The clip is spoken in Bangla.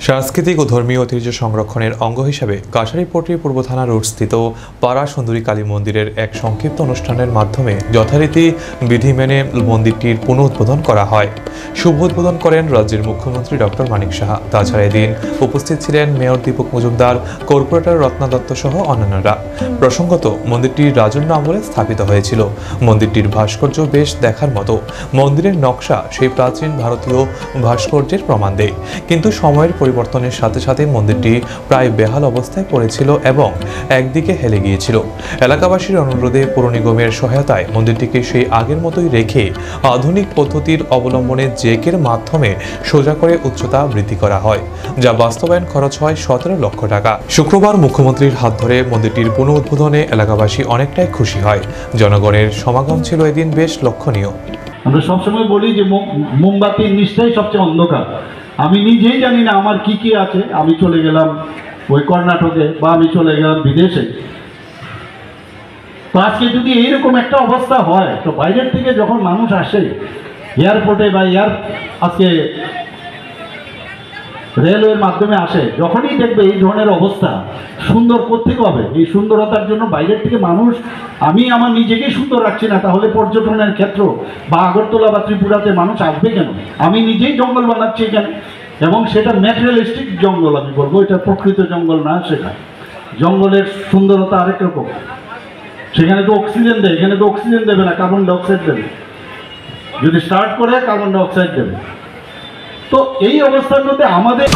সাংস্কৃতিক ও ধর্মীয় ঐতিহ্য সংরক্ষণের অঙ্গ হিসেবে কাছারিপট্টি পূর্ব থানা রোডস্থিত পাড়া সুন্দরী কালী মন্দিরের এক সংক্ষিপ্ত অনুষ্ঠানের মাধ্যমে যথারীতি বিধি মেনে মন্দিরটির পুনঃউদ্বোধন করা হয়। শুভ উদ্বোধন করেন রাজ্যের মুখ্যমন্ত্রী ডক্টর মানিক সাহা। তাছাড়া এদিন উপস্থিত ছিলেন মেয়র দীপক মজুমদার, কর্পোরেটর রত্না দত্ত সহ অন্যান্যরা। প্রসঙ্গত, মন্দিরটি রাজন্য আমলে স্থাপিত হয়েছিল। মন্দিরটির ভাস্কর্য বেশ দেখার মতো। মন্দিরের নকশা সেই প্রাচীন ভারতীয় ভাস্কর্যের প্রমাণ দেয়, কিন্তু সময়ের পরিবর্তনের সাথে সাথে মন্দিরটি প্রায় বেহাল অবস্থায় পড়েছিল এবং একদিকে হেলে গিয়েছিল। এলাকাবাসীর অনুরোধে পৌর নিগমের সহায়তায় মন্দিরটিকে সেই আগের মতোই রেখে আধুনিক পদ্ধতির অবলম্বনে জেকের মাধ্যমে সোজা করে উচ্চতা বৃদ্ধি করা হয়, যা বাস্তবায়ন খরচ হয় 17 লক্ষ টাকা। শুক্রবার মুখ্যমন্ত্রীর হাত ধরে মন্দিরটির পুনঃ উদ্বোধনে এলাকাবাসী অনেকটাই খুশি হয়। জনগণের সমাগম ছিল এদিন বেশ লক্ষণীয়। আমরা সবসময় বলি যে মোমবাতির নিচটাই সবচেয়ে অন্ধকার। আমি নিজেই জানি না আমার কি কি আছে। আমি চলে গেলাম ওই কর্ণাটকে বা আমি চলে গেলাম বিদেশে। তো আজকে যদি এইরকম একটা অবস্থা হয়, তো বাইরের থেকে যখন মানুষ আসে এয়ারপোর্টে বা আজকে রেলওয়ের মাধ্যমে আসে, যখনই দেখবে এই ধরনের অবস্থা, সুন্দর কোত্থেকে হবে? এই সুন্দরতার জন্য বাইরের থেকে মানুষ, আমি আমার নিজেকেই সুন্দর রাখছি না, তাহলে পর্যটনের ক্ষেত্র বা আগরতলা বা ত্রিপুরাতে মানুষ আসবে কেন? আমি নিজেই জঙ্গল বানাচ্ছি এখানে, এবং সেটা ম্যাটেরিয়ালিস্টিক জঙ্গল। আমি বলবো এটা প্রকৃত জঙ্গল না। সেটা জঙ্গলের সুন্দরতা আরেক রকম। সেখানে তো অক্সিজেন দেয়, এখানে তো অক্সিজেন দেবে না, কার্বন ডাইঅক্সাইড দেবে। যদি স্টার্ট করে কার্বন ডাইঅক্সাইড দেবে। তো এই অবস্থার মধ্যে আমাদের